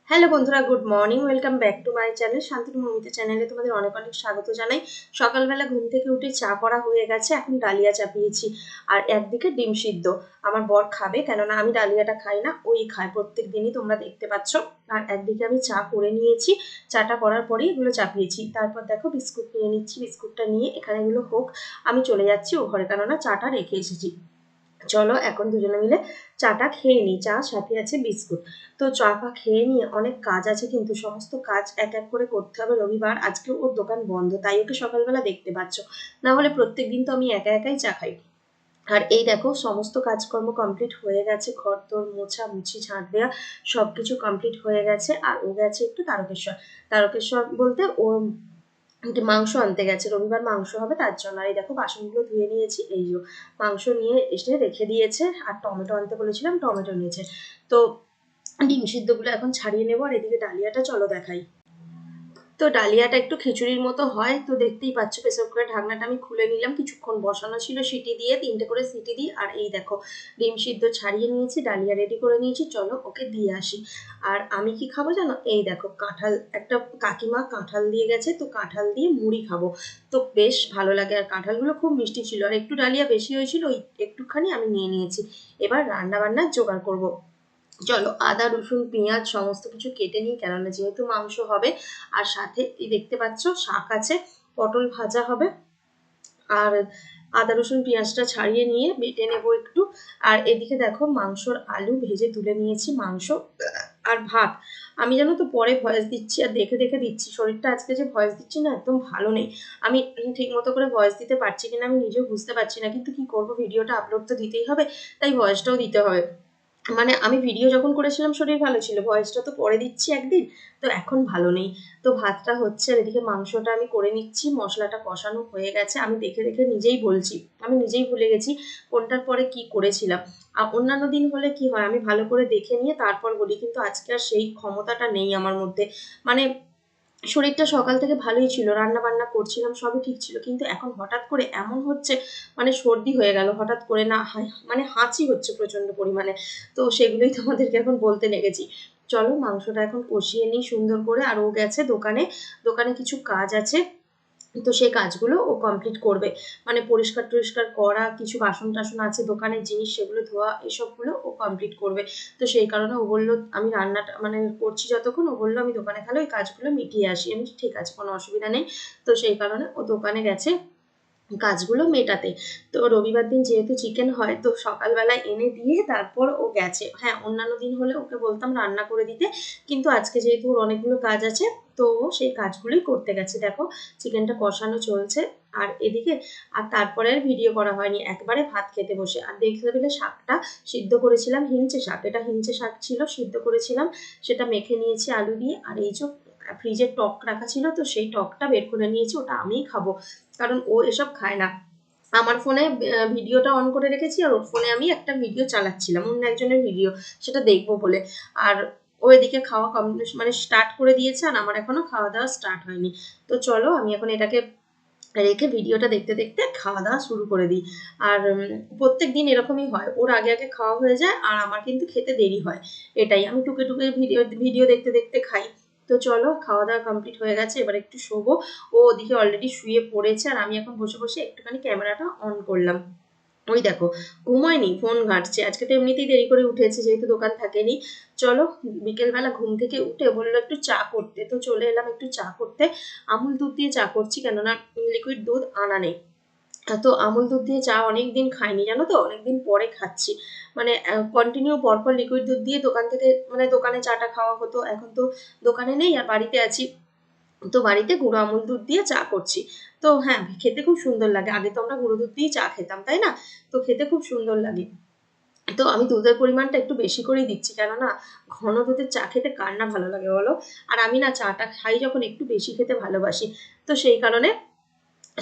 Hello বন্ধুরা, good morning. Welcome back to my channel শান্তির মমিতা চ্যানেলে তোমাদের অনেক অনেক স্বাগত জানাই। সকালবেলা ঘুম থেকে উঠে চা করা হয়ে গেছে, এখন ডালিয়া চাপিয়েছি। আর একদিকে ডিম সিদ্ধ আমার বর খাবে, কেননা আমি ডালিয়াটা খাই না, ওই খায় প্রত্যেক দিনই, তোমরা দেখতে পাচ্ছ। আর একদিকে আমি চা করে নিয়েছি, চাটা করার পরেই এগুলো চাপিয়েছি। তারপর দেখো বিস্কুট নিয়ে নিচ্ছি, বিস্কুটটা নিয়ে এখানে এগুলো হোক, আমি চলে যাচ্ছি ও ঘরে, কেননা চাটা রেখে এসেছি। চলো এখন দুজনে মিলে চাটা খেয়ে নিই, চা সাথে আছে বিস্কুট। তো চাটা খেয়ে নিয়ে অনেক কাজ আছে, কিন্তু সমস্ত কাজ এক এক করে করতে হবে। রবিবার, আজকে ওর দোকান বন্ধ, তাই ওকে সকালবেলা দেখতে পাচ্ছ, না হলে প্রত্যেক দিন তো আমি একা একাই চা খাই। আর এই দেখো সমস্ত কাজকর্ম কমপ্লিট হয়ে গেছে, ঘর তোর মোছা মুছি ঝাঁট দেওয়া সবকিছু কমপ্লিট হয়ে গেছে। আর ও গেছে একটু তারকেশ্বর, তারকেশ্বর বলতে ও মাংস আনতে গেছে, রবিবার মাংস হবে তার জন্য। আর এই দেখো বাসনগুলো ধুয়ে নিয়েছি, এই যে মাংস নিয়ে এসে রেখে দিয়েছে। আর টমেটো আনতে বলেছিলাম, টমেটো নিয়েছে। তো ডিম সিদ্ধগুলো এখন ছাড়িয়ে নেবো। আর এদিকে ডালিয়াটা চলো দেখাই। তো ডালিয়াটা একটু খিচুড়ির মতো হয়, তো দেখতেই পাচ্ছ। প্রেসার কুকারের ঢাকনাটা আমি খুলে নিলাম, কিছুক্ষণ বসানো ছিল সিটি দিয়ে, 3টে করে সিটি দিই। আর এই দেখো ডিম সিদ্ধ ছাড়িয়ে নিয়েছি, ডালিয়া রেডি করে নিয়েছি, চলো ওকে দিয়ে আসি। আর আমি কি খাবো জানো, এই দেখো কাঁঠাল, একটা কাকিমা কাঁঠাল দিয়ে গেছে, তো কাঁঠাল দিয়ে মুড়ি খাবো। তো বেশ ভালো লাগে, আর কাঁঠালগুলো খুব মিষ্টি ছিল, আর একটু ডালিয়া বেশি হয়েছিল, ওই একটুখানি আমি নিয়ে নিয়েছি। এবার রান্না বান্নার জোগাড় করবো। চলো আদা রসুন পেঁয়াজ সমস্ত কিছু কেটে নিই, কেননা যেহেতু মাংস হবে। আর সাথে এই দেখতে পাচ্ছ শাক আছে, পটল ভাজা হবে। আর আদা রসুন পেঁয়াজটা ছাড়িয়ে নিয়ে বেটে নেবো একটু। আর এদিকে দেখো মাংসর আলু ভেজে তুলে নিয়েছি, মাংস আর ভাত। আমি জানো তো পরে ভয়েস দিচ্ছি, আর দেখে দেখে দিচ্ছি, শরীরটা আজকে যে ভয়েস দিচ্ছি না একদম ভালো নেই। আমি ঠিক মতো করে ভয়েস দিতে পারছি কিনা আমি নিজেও বুঝতে পারছি না, কিন্তু কি করবো, ভিডিওটা আপলোড তো দিতেই হবে, তাই ভয়েসটাও দিতে হবে। মানে আমি ভিডিও যখন করেছিলাম শরীর ভালো ছিল, ভয়েসটা তো পরে দিচ্ছি একদিন, তো এখন ভালো নেই। তো ভাতটা হচ্ছে, আর এদিকে মাংসটা আমি করে নিচ্ছি, মশলাটা কষানো হয়ে গেছে। আমি দেখে দেখে নিজেই বলছি, আমি নিজেই ভুলে গেছি কোনটার পরে কি করেছিলাম। আর অন্যান্য দিন হলে কি হয়, আমি ভালো করে দেখে নিয়ে তারপর বলি, কিন্তু আজকে আর সেই ক্ষমতাটা নেই আমার মধ্যে। মানে শরীরটা সকাল থেকে ভালোই ছিল, রান্না বান্না করছিলাম, সবই ঠিক ছিল, কিন্তু এখন হঠাৎ করে এমন হচ্ছে, মানে সর্দি হয়ে গেল হঠাৎ করে, না মানে হাঁচি হচ্ছে প্রচন্ড পরিমাণে। তো সেগুলোই তোমাদেরকে এখন বলতে লেগেছি। চলো মাংসটা এখন কষিয়ে নিই সুন্দর করে। আর ও গেছে দোকানে, দোকানে কিছু কাজ আছে, তো সেই কাজগুলো ও কমপ্লিট করবে। মানে পরিষ্কার টরিষ্কার করা, কিছু বাসন টাসন আছে দোকানের জিনিস, সেগুলো ধোয়া, এসবগুলো ও কমপ্লিট করবে। তো সেই কারণে ও বললো আমি রান্নাটা মানে করছি যতক্ষণ, ও বললো আমি দোকানে তাহলে ওই কাজগুলো মিটিয়ে আসি। আমি বলছি, ঠিক আছে, কোনো অসুবিধা নেই। তো সেই কারণে ও দোকানে গেছে কাজগুলো মেটাতে। তো রবিবার দিন যেহেতু চিকেন হয়, তো সকালবেলায় এনে দিয়ে তারপর ও গেছে। হ্যাঁ, অন্যান্য দিন হলে ওকে বলতাম রান্না করে দিতে, কিন্তু আজকে যেহেতু ওর অনেকগুলো কাজ আছে, তো ও সেই কাজগুলোই করতে গেছে। দেখো চিকেনটা কষানো চলছে, আর এদিকে আর তারপরে আর ভিডিও করা হয়নি, একবারে ভাত খেতে বসে। আর দেখতে পেলে শাকটা সিদ্ধ করেছিলাম, হিঞ্চে শাক, এটা হিঞ্চে শাক ছিল, সিদ্ধ করেছিলাম, সেটা মেখে নিয়েছি আলু দিয়ে। আর এই যে ফ্রিজে টক রাখা ছিল, তো সেই টকটা বের করে নিয়েছি, ওটা আমিই খাবো, কারণ ও এসব খায় না। আমার ফোনে ভিডিওটা অন করে রেখেছি, আর ওর ফোনে আমি একটা ভিডিও চালাচ্ছিলাম, অন্য একজনের ভিডিও, সেটা দেখবো বলে। আর ও এদিকে খাওয়া মানে স্টার্ট করে দিয়েছে, আর আমার এখনো খাওয়া দাওয়া স্টার্ট হয়নি। তো চলো আমি এখন এটাকে রেখে ভিডিওটা দেখতে দেখতে খাওয়া দাওয়া শুরু করে দিই। আর প্রত্যেক দিন এরকমই হয়, ওর আগে আগে খাওয়া হয়ে যায়, আর আমার কিন্তু খেতে দেরি হয়। এটাই, আমি টুকে টুকে ভিডিও ভিডিও দেখতে দেখতে খাই। তো চলো খাওয়া দাওয়া কমপ্লিট হয়ে গেছে, এবার একটু শোবো। ও ওদিকে অলরেডি শুয়ে পড়েছে, আর আমি এখন বসে বসে একটুখানি ক্যামেরাটা অন করলাম। ওই দেখো ঘুমোয়নি, ফোন ঘাঁটছে। আজকে তো এমনিতেই দেরি করে উঠেছে, যেহেতু দোকান থাকেনি। চলো বিকেলবেলা ঘুম থেকে উঠে বললো একটু চা করতে, তো চলে এলাম একটু চা করতে। আমুল দুধ দিয়ে চা করছি, কেননা লিকুইড দুধ আনা নেই। তো আমুল দুধ দিয়ে চা অনেক দিন খাইনি, জানো তো, অনেকদিন পরে খাচ্ছি। মানে কন্টিনিউ পরপর লিকুইড দুধ দিয়ে দোকান থেকে, মানে দোকানে চাটা খাওয়া হতো, এখন তো দোকানে নেই আর বাড়িতে আছি, তো বাড়িতে গুঁড়ো আমুল দুধ দিয়ে চা করছি। তো হ্যাঁ, খেতে খুব সুন্দর লাগে, আগে তো আমরা গুঁড়ো দুধ দিয়েই চা খেতাম, তাই না? তো খেতে খুব সুন্দর লাগে। তো আমি দুধের পরিমাণটা একটু বেশি করেই দিচ্ছি, কেননা ঘন দুধের চা খেতে কার না ভালো লাগে বলো। আর আমি না চাটা খাই যখন, একটু বেশি খেতে ভালোবাসি। তো সেই কারণে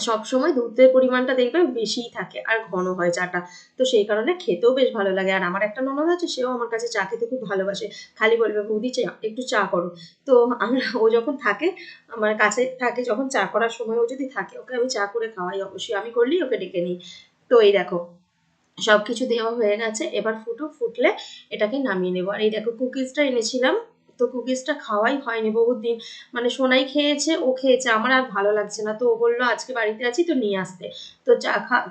সবসময় দুধের পরিমাণটা দেখবে বেশিই থাকে, আর ঘন হয় চাটা। তো সেই কারণে খেতেও বেশ ভালো লাগে। আর আমার একটা ননদ আছে, সেও আমার কাছে চা খেতে খুব ভালোবাসে, খালি বলবে বৌদি চা, একটু চা করো। তো আমরা, ও যখন থাকে আমার কাছে থাকে, যখন চা করার সময় ও যদি থাকে, ওকে আমি চা করে খাওয়াই, অবশ্যই আমি করলেই ওকে ডেকে নিই। তো এই দেখো সবকিছু দেওয়া হয়ে গেছে, এবার ফুটলে এটাকে নামিয়ে নেবো। আর এই দেখো কুকিজটা এনেছিলাম, তো কুকিজটা খাওয়াই হয়নি বহুত দিন, মানে সোনাই খেয়েছে, ও খেয়েছে, আমার আর ভালো লাগছে না, তো ও বললো আজকে বাড়িতে আছি তো নিয়ে আসতে, তো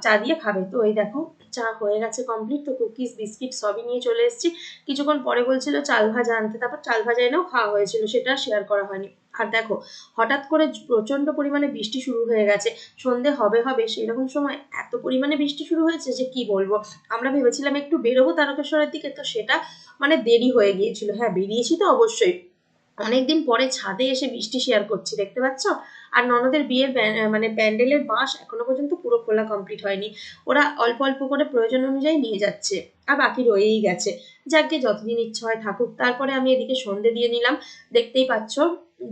চা দিয়ে খাবে। তো এই দেখো চা হয়ে গেছে কমপ্লিট, তো কুকিজ বিস্কিট সবই নিয়ে চলে এসেছি। কিছুক্ষণ পরে বলছিল চাল ভাজা আনতে, তারপর চাল ভাজা এনেও খাওয়া হয়েছিল, সেটা শেয়ার করা হয়নি। আর দেখো হঠাৎ করে প্রচন্ড পরিমাণে বৃষ্টি শুরু হয়ে গেছে, সন্ধে হবে হবে সেরকম সময় এত পরিমাণে বৃষ্টি শুরু হয়েছে যে কি বলবো। আমরা ভেবেছিলাম একটু বেরোবো তারকেশ্বরের দিকে, তো সেটা মানে দেরি হয়ে গিয়েছিল। হ্যাঁ বেরিয়েছি তো অবশ্যই, অনেকদিন পরে ছাদে এসে বৃষ্টি শেয়ার করছি, দেখতে পাচ্ছ। আর ননদের বিয়ের মানে প্যান্ডেলের বাঁশ এখনো পর্যন্ত পুরো খোলা কমপ্লিট হয়নি, ওরা অল্প অল্প করে প্রয়োজন অনুযায়ী নিয়ে যাচ্ছে, আর বাকি রয়েই গেছে। যাকে যতদিন ইচ্ছা হয় থাকুক। তারপরে আমি এদিকে সন্ধে দিয়ে নিলাম, দেখতেই পাচ্ছ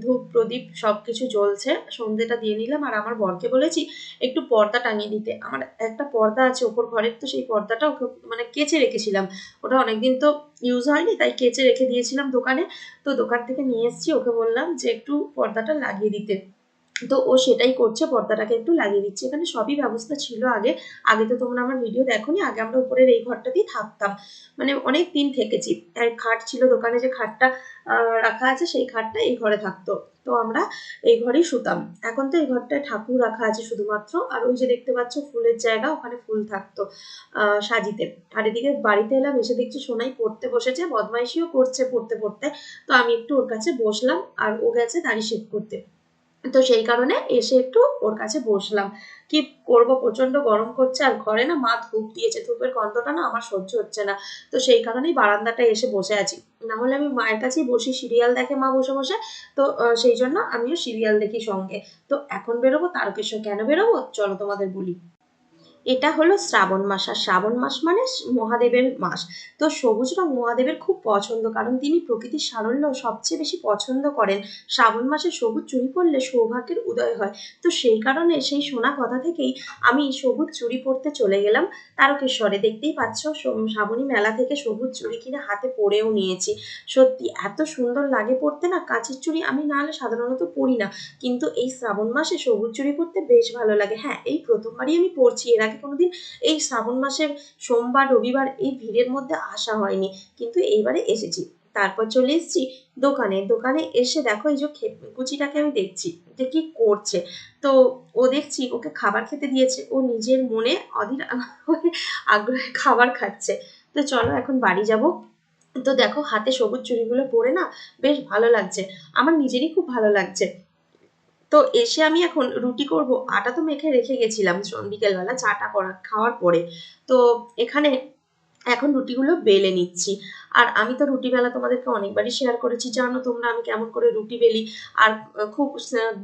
ধূপ প্রদীপ সবকিছু জ্বলছে, সন্ধেটা দিয়ে নিলাম। আর আমার বরকে বলেছি একটু পর্দা টাঙিয়ে দিতে, আমার একটা পর্দা আছে ওপর ঘরের, তো সেই পর্দাটা ওকে মানে কেচে রেখেছিলাম, ওটা অনেকদিন তো ইউজ হয়নি, তাই কেচে রেখে দিয়েছিলাম দোকানে। তো দোকান থেকে নিয়ে এসেছি, ওকে বললাম যে একটু পর্দাটা লাগিয়ে দিতে, তো ও সেটাই করছে, পর্দাটাকে একটু লাগিয়ে দিচ্ছে। এখানে সবই ব্যবস্থা ছিল আগে, আগে তো তোমরা আমার ভিডিও দেখোনি, আগে আমরা উপরের এই ঘরটাতেই থাকতাম, মানে অনেক দিন থেকেছি। আর খাট ছিল দোকানে, যে খাটটা রাখা আছে সেই খাটটা এই ঘরে থাকতো, তো আমরা এই ঘরেই শুতাম। এখন তো এই ঘরটায় ঠাকুর রাখা আছে শুধুমাত্র, আর ওই যে দেখতে পাচ্ছ ফুলের জায়গা, ওখানে ফুল থাকতো সাজিতে। আর এদিকে বাড়িতে এলাম, এসে দেখছি সোনাই পড়তে বসেছে, বদমাইশিও করছে পড়তে পড়তে, তো আমি একটু ওর কাছে বসলাম, আর ও গেছে দাড়ি শেভ করতে, তো সেই কারণে এসে একটু ওর কাছে বসলাম। কি করব, প্রচন্ড গরম করছে, আর ঘরে না মা ধূপ দিয়েছে, ধূপের গন্ধটা না আমার সহ্য হচ্ছে না, তো সেই কারণেই বারান্দাটায় এসে বসে আছি। না হলে আমি মায়ের কাছেই বসি, সিরিয়াল দেখে মা বসে বসে, তো সেই জন্য আমিও সিরিয়াল দেখি সঙ্গে। তো এখন বেরোবো তারকেশ্বর, কেন বেরোবো চলো তোমাদের বলি। এটা হলো শ্রাবণ মাস, আর শ্রাবণ মাস মানে মহাদেবের মাস। তো সবুজ রং মহাদেবের খুব পছন্দ, কারণ তিনি প্রকৃতির সারল্য সবচেয়ে বেশি পছন্দ করেন। শ্রাবণ মাসে সবুজ চুড়ি পরলে সৌভাগ্যের উদয় হয়, তো সেই কারণে সেই শোনা কথা থেকেই আমি সবুজ চুড়ি পরতে চলে গেলাম তারকেশ্বরে। দেখতেই পাচ্ছ শ্রাবণী মেলা থেকে সবুজ চুড়ি কিনে হাতে পরেও নিয়েছি। সত্যি এত সুন্দর লাগে পরতে না, কাঁচের চুড়ি আমি না হলে সাধারণত পরি না, কিন্তু এই শ্রাবণ মাসে সবুজ চুড়ি পরতে বেশ ভালো লাগে। হ্যাঁ এই প্রথমবারই আমি পরছি, এর আগে কোনোদিন এই শ্রাবণ মাসের সোমবার রবিবার এই ভিড়ের মধ্যে আসা হয়নি, কিন্তু এইবারে এসেছি। তারপর চলে এসেছি দোকানে, দোকানে এসে দেখো এই যে কুচিটাকে আমি দেখছি যে কি করছে, তো ও দেখছি ওকে খাবার খেতে দিয়েছে, ও নিজের মনে অধীর আগ্রহে খাবার খাচ্ছে। তো চলো এখন বাড়ি যাব। তো দেখো হাতে সবুজ চুড়িগুলো পরে না বেশ ভালো লাগছে, আমার নিজেরই খুব ভালো লাগছে। তো এসে আমি এখন রুটি করব, আটা তো মেখে রেখে গেছিলাম বিকেলবেলা চাটা খাওয়ার পরে। তো এখানে এখন রুটিগুলো বেলে নিচ্ছি। আর আমি তো রুটি বেলা তোমাদেরকে অনেকবারই শেয়ার করেছি, জানো তোমরা আমি কেমন করে রুটি বেলি, আর খুব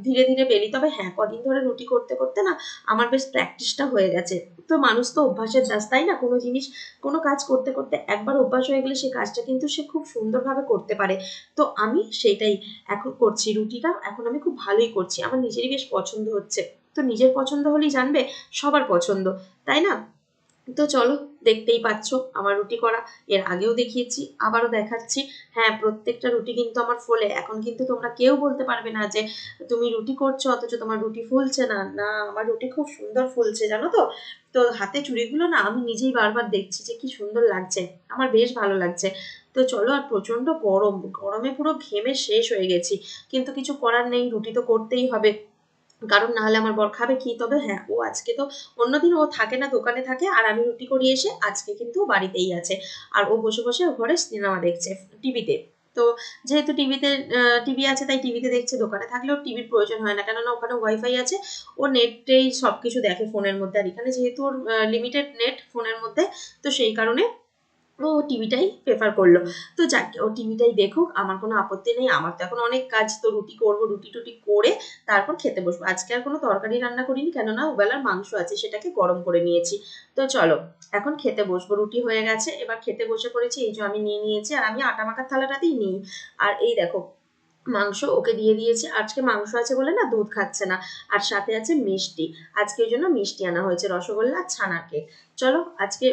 ধীরে ধীরে বেলি। তবে হ্যাঁ কদিন ধরে রুটি করতে করতে না আমার বেশ প্র্যাকটিসটা হয়ে গেছে। তো মানুষ তো অভ্যাসের দাস, তাই না? কোনো জিনিস কোনো কাজ করতে করতে একবার অভ্যাস হয়ে গেলে সেই কাজটা কিন্তু সে খুব সুন্দরভাবে করতে পারে। তো আমি সেইটাই এখন করছি, রুটিটা এখন আমি খুব ভালোই করছি, আমার নিজেরই বেশ পছন্দ হচ্ছে। তো নিজের পছন্দ হলেই জানবে সবার পছন্দ, তাই না? তো চলো, দেখতেই পাচ্ছ আমার রুটি করা, এর আগেও দেখিয়েছি আবারও দেখাচ্ছি। হ্যাঁ প্রত্যেকটা রুটি কিন্তু আমার ফোলে, এখন কিন্তু তোমরা কেউ বলতে পারবে না যে তুমি রুটি করছো অথচ তোমার রুটি ফুলছে না, না আমার রুটি খুব সুন্দর ফুলছে জানো তো। তো হাতে চুড়িগুলো না আমি নিজেই বারবার দেখছি যে কি সুন্দর লাগছে, আমার বেশ ভালো লাগছে। তো চলো, আর প্রচন্ড গরম, গরমে পুরো ঘেমে শেষ হয়ে গেছি, কিন্তু কিছু করার নেই, রুটি তো করতেই হবে, কারণ না হলে আমার বর খাবে কি। তবে হ্যাঁ ও আজকে তো, অন্যদিন ও থাকে না দোকানে থাকে, আর আমি রুটি করি এসে, আজকে কিন্তু ও বাড়িতেই আছে, আর ও বসে বসে ও ঘরে সিনেমা দেখছে টিভিতে। তো যেহেতু টিভিতে টিভি আছে তাই টিভিতে দেখছে, দোকানে থাকলেও টিভির প্রয়োজন হয় না, কেননা ওখানে ওয়াইফাই আছে, ও নেটেই সবকিছু দেখে ফোনের মধ্যে। আর এখানে যেহেতু ওর লিমিটেড নেট ফোনের মধ্যে, তো সেই কারণে ও টিভিটাই প্রেফার করলো। তো যাক ও টিভিটাই দেখুক, আমার কোনো আপত্তি নেই, আমার তো এখন অনেক কাজ, তো রুটি করবো, রুটি টুটি করে তারপর খেতে বসবো। আজকে আর কোনো তরকারি রান্না করিনি, কেননা ওবেলার মাংস আছে সেটাকে গরম করে নিয়েছি। তো চলো এখন খেতে বসবো, রুটি হয়ে গেছে, এবার খেতে বসে পড়েছি। এই যে আমি নিয়ে নিয়েছি, আর আমি আটা মাখার থালাটাতেই নিই। আর এই দেখো মাংস ওকে দিয়ে দিয়েছি, আজকে মাংস আছে বলে না দুধ খাচ্ছে না, আর সাথে আছে মিষ্টি, আজকে ওই জন্য মিষ্টি আনা হয়েছে, রসগোল্লা আর ছানার কেক। চলো আজকে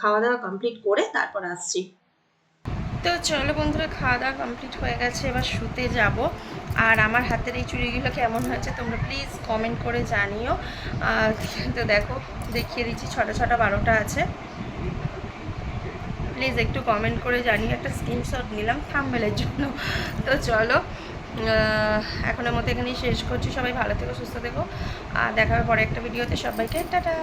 খাওয়া দাওয়া কমপ্লিট করে তারপর আসছি। তো চলো বন্ধুরা, খাওয়া দাওয়া কমপ্লিট হয়ে গেছে, এবার শুতে যাব। আর আমার হাতের এই চুড়িগুলো কেমন হয়েছে তোমরা প্লিজ কমেন্ট করে জানিও। তো দেখো দেখিয়ে দিচ্ছি, ছটা ছটা 12টা আছে, প্লিজ একটু কমেন্ট করে জানিয়ে, একটা স্ক্রিনশট নিলাম থাম্বনেলের জন্য। তো চলো এখনের মতো এখানেই শেষ করছি। সবাই ভালো থেকো, সুস্থ থেকো, আর দেখা হবে পরে একটা ভিডিওতে। সবাইকে টাটা।